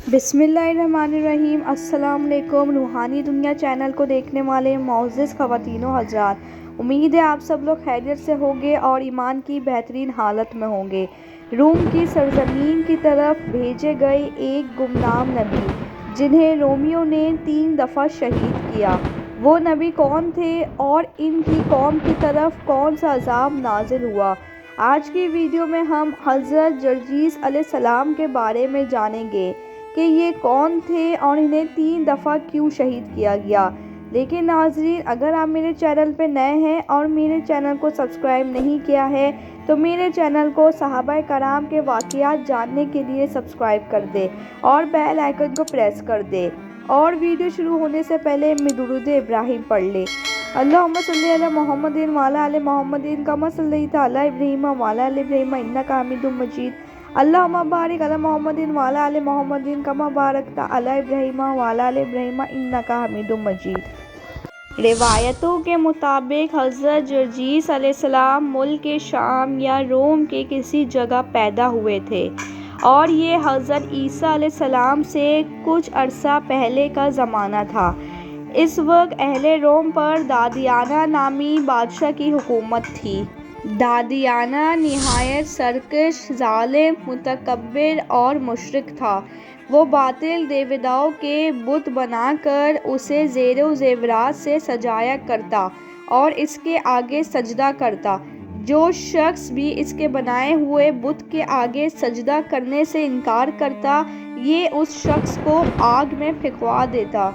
بسم اللہ الرحمن الرحیم۔ السلام علیکم۔ روحانی دنیا چینل کو دیکھنے والے معزز خواتین و حضرات، امید ہے آپ سب لوگ خیریت سے ہوں گے اور ایمان کی بہترین حالت میں ہوں گے۔ روم کی سرزمین کی طرف بھیجے گئے ایک گمنام نبی جنہیں رومیوں نے 3 دفعہ شہید کیا، وہ نبی کون تھے اور ان کی قوم کی طرف کون سا عذاب نازل ہوا؟ آج کی ویڈیو میں ہم حضرت جرجیس علیہ السلام کے بارے میں جانیں گے کہ یہ کون تھے اور انہیں 3 دفعہ کیوں شہید کیا گیا۔ لیکن ناظرین، اگر آپ میرے چینل پہ نئے ہیں اور میرے چینل کو سبسکرائب نہیں کیا ہے تو میرے چینل کو صحابہ کرام کے واقعات جاننے کے لیے سبسکرائب کر دے اور بیل آئیکن کو پریس کر دے۔ اور ویڈیو شروع ہونے سے پہلے درود ابراہیم پڑھ لے۔ اللہم صلی علی محمد وعلی آل محمد کما صلیت علی ابراہیم وعلی آل ابراہیم انک حمید مجید۔ اللہم بارک علی محمد وعلی آل محمد کما بارکت علی ابراہیم وعلی آل ابراہیم انک حمید مجید۔ روایتوں کے مطابق حضرت جرجیس علیہ السلام ملک شام یا روم کے کسی جگہ پیدا ہوئے تھے، اور یہ حضرت عیسیٰ علیہ السلام سے کچھ عرصہ پہلے کا زمانہ تھا۔ اس وقت اہل روم پر دادیانہ نامی بادشاہ کی حکومت تھی۔ دادیانہ نہایت سرکش، ظالم، متکبر اور مشرک تھا۔ وہ باطل دیوتاؤں کے بت بنا کر اسے زیر و زیورات سے سجایا کرتا اور اس کے آگے سجدہ کرتا۔ جو شخص بھی اس کے بنائے ہوئے بت کے آگے سجدہ کرنے سے انکار کرتا، یہ اس شخص کو آگ میں پھینکوا دیتا۔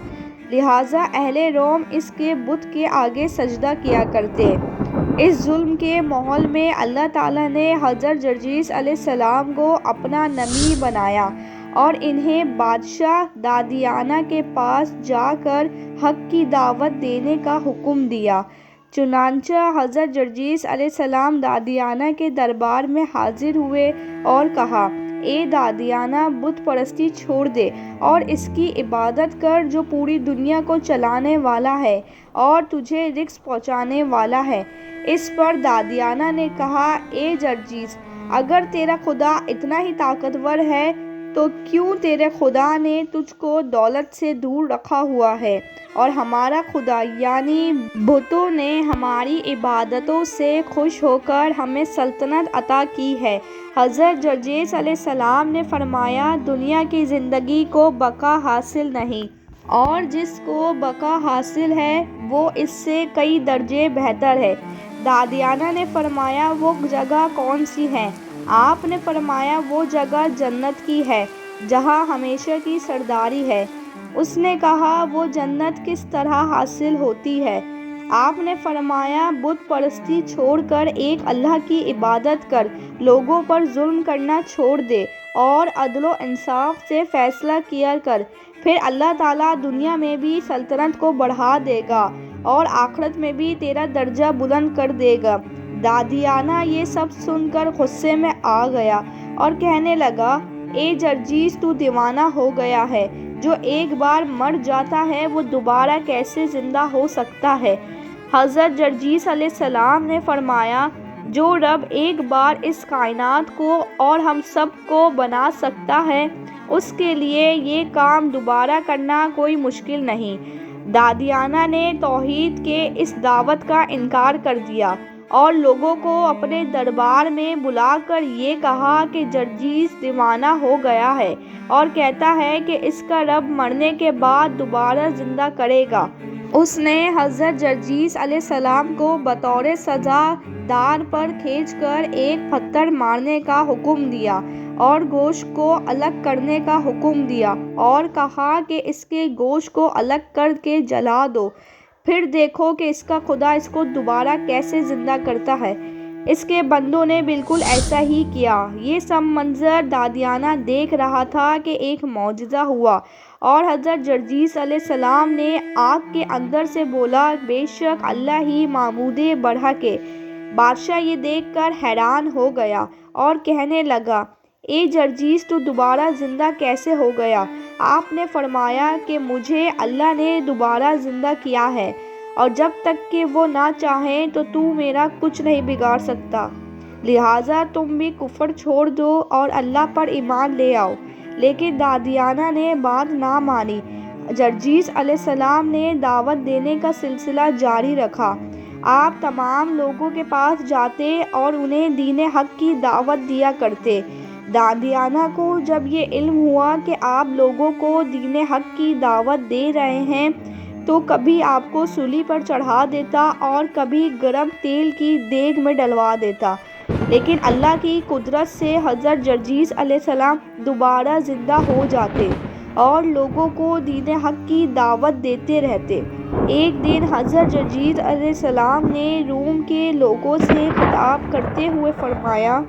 لہٰذا اہل روم اس کے بت کے آگے سجدہ کیا کرتے۔ اس ظلم کے ماحول میں اللہ تعالیٰ نے حضرت جرجیس علیہ السلام کو اپنا نبی بنایا اور انہیں بادشاہ دادیانہ کے پاس جا کر حق کی دعوت دینے کا حکم دیا۔ چنانچہ حضرت جرجیس علیہ السلام دادیانہ کے دربار میں حاضر ہوئے اور کہا، اے دادیانہ، بت پرستی چھوڑ دے اور اس کی عبادت کر جو پوری دنیا کو چلانے والا ہے اور تجھے رزق پہنچانے والا ہے۔ اس پر دادیانہ نے کہا، اے جرجیس، اگر تیرا خدا اتنا ہی طاقتور ہے تو کیوں تیرے خدا نے تجھ کو دولت سے دور رکھا ہوا ہے اور ہمارا خدا یعنی بتوں نے ہماری عبادتوں سے خوش ہو کر ہمیں سلطنت عطا کی ہے۔ حضرت جرجیس علیہ السلام نے فرمایا، دنیا کی زندگی کو بقا حاصل نہیں، اور جس کو بقا حاصل ہے وہ اس سے کئی درجے بہتر ہے۔ دادیانہ نے فرمایا، وہ جگہ کون سی ہے؟ آپ نے فرمایا، وہ جگہ جنت کی ہے جہاں ہمیشہ کی سرداری ہے۔ اس نے کہا، وہ جنت کس طرح حاصل ہوتی ہے؟ آپ نے فرمایا، بت پرستی چھوڑ کر ایک اللہ کی عبادت کر، لوگوں پر ظلم کرنا چھوڑ دے اور عدل و انصاف سے فیصلہ کیا کر، پھر اللہ تعالیٰ دنیا میں بھی سلطنت کو بڑھا دے گا اور آخرت میں بھی تیرا درجہ بلند کر دے گا۔ دادیانہ یہ سب سن کر غصے میں آ گیا اور کہنے لگا، اے جرجیس، تو دیوانہ ہو گیا ہے، جو ایک بار مر جاتا ہے وہ دوبارہ کیسے زندہ ہو سکتا ہے؟ حضرت جرجیس علیہ السلام نے فرمایا، جو رب ایک بار اس کائنات کو اور ہم سب کو بنا سکتا ہے، اس کے لیے یہ کام دوبارہ کرنا کوئی مشکل نہیں۔ دادیانہ نے توحید کے اس دعوت کا انکار کر دیا اور لوگوں کو اپنے دربار میں بلا کر یہ کہا کہ جرجیس دیوانہ ہو گیا ہے اور کہتا ہے کہ اس کا رب مرنے کے بعد دوبارہ زندہ کرے گا۔ اس نے حضرت جرجیس علیہ السلام کو بطور سزا دار پر کھینچ کر ایک پتھر مارنے کا حکم دیا اور گوشت کو الگ کرنے کا حکم دیا اور کہا کہ اس کے گوشت کو الگ کر کے جلا دو، پھر دیکھو کہ اس کا خدا اس کو دوبارہ کیسے زندہ کرتا ہے۔ اس کے بندوں نے بالکل ایسا ہی کیا۔ یہ سب منظر دادیانہ دیکھ رہا تھا کہ ایک معجزہ ہوا اور حضرت جرجیس علیہ السلام نے آگ کے اندر سے بولا، بے شک اللہ ہی معبود برحق ہے۔ بادشاہ یہ دیکھ کر حیران ہو گیا اور کہنے لگا، اے جرجیس، تو دوبارہ زندہ کیسے ہو گیا؟ آپ نے فرمایا کہ مجھے اللہ نے دوبارہ زندہ کیا ہے، اور جب تک کہ وہ نہ چاہیں تو میرا کچھ نہیں بگاڑ سکتا، لہٰذا تم بھی کفر چھوڑ دو اور اللہ پر ایمان لے آؤ۔ لیکن دادیانہ نے بات نہ مانی۔ جرجیس علیہ السلام نے دعوت دینے کا سلسلہ جاری رکھا۔ آپ تمام لوگوں کے پاس جاتے اور انہیں دین حق کی دعوت دیا کرتے۔ دادیانہ کو جب یہ علم ہوا کہ آپ لوگوں کو دین حق کی دعوت دے رہے ہیں تو کبھی آپ کو سولی پر چڑھا دیتا اور کبھی گرم تیل کی دیگ میں ڈلوا دیتا، لیکن اللہ کی قدرت سے حضرت جرجیس علیہ السلام دوبارہ زندہ ہو جاتے اور لوگوں کو دین حق کی دعوت دیتے رہتے۔ ایک دن حضرت جرجیس علیہ السلام نے روم کے لوگوں سے خطاب کرتے ہوئے فرمایا،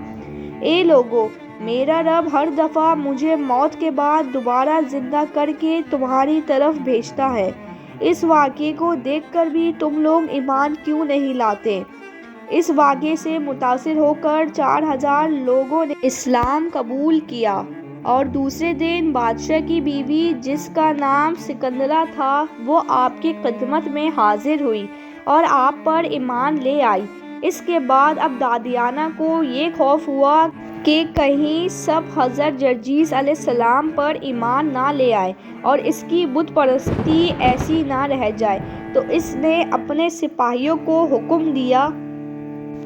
اے لوگو، میرا رب ہر دفعہ مجھے موت کے بعد دوبارہ زندہ کر کے تمہاری طرف بھیجتا ہے۔ اس واقعے کو دیکھ کر بھی تم لوگ ایمان کیوں نہیں لاتے؟ اس واقعے سے متاثر ہو کر 4000 لوگوں نے اسلام قبول کیا، اور دوسرے دن بادشاہ کی بیوی جس کا نام سکندرہ تھا وہ آپ کی خدمت میں حاضر ہوئی اور آپ پر ایمان لے آئی۔ اس کے بعد اب دادیانہ کو یہ خوف ہوا کہ کہیں سب حضرت جرجیس علیہ السلام پر ایمان نہ لے آئے اور اس کی بت پرستی ایسی نہ رہ جائے، تو اس نے اپنے سپاہیوں کو حکم دیا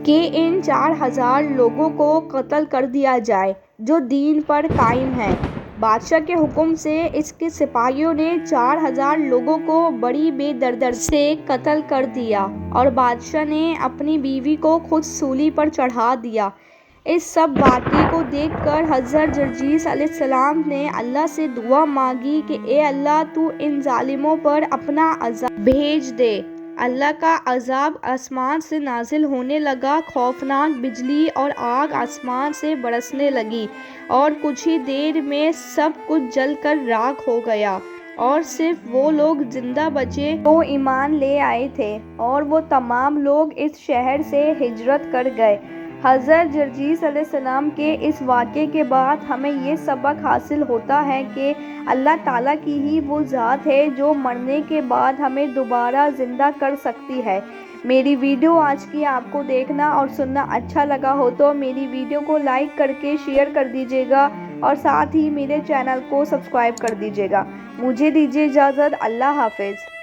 کہ ان 4000 لوگوں کو قتل کر دیا جائے جو دین پر قائم ہیں۔ بادشاہ کے حکم سے اس کے سپاہیوں نے 4000 لوگوں کو بڑی بے دردی سے قتل کر دیا اور بادشاہ نے اپنی بیوی کو خود سولی پر چڑھا دیا۔ اس سب واقعے کو دیکھ کر حضرت جرجیس علیہ السلام نے اللہ سے دعا مانگی کہ اے اللہ، تو ان ظالموں پر اپنا عذاب بھیج دے۔ اللہ کا عذاب آسمان سے نازل ہونے لگا، خوفناک بجلی اور آگ آسمان سے برسنے لگی اور کچھ ہی دیر میں سب کچھ جل کر راکھ ہو گیا، اور صرف وہ لوگ زندہ بچے جو ایمان لے آئے تھے، اور وہ تمام لوگ اس شہر سے ہجرت کر گئے۔ حضرت جرجیس علیہ السلام کے اس واقعے کے بعد ہمیں یہ سبق حاصل ہوتا ہے کہ اللہ تعالیٰ کی ہی وہ ذات ہے جو مرنے کے بعد ہمیں دوبارہ زندہ کر سکتی ہے۔ میری ویڈیو آج کی آپ کو دیکھنا اور سننا اچھا لگا ہو تو میری ویڈیو کو لائک کر کے شیئر کر دیجیے گا اور ساتھ ہی میرے چینل کو سبسکرائب کر دیجیے گا۔ مجھے دیجیے اجازت، اللہ حافظ۔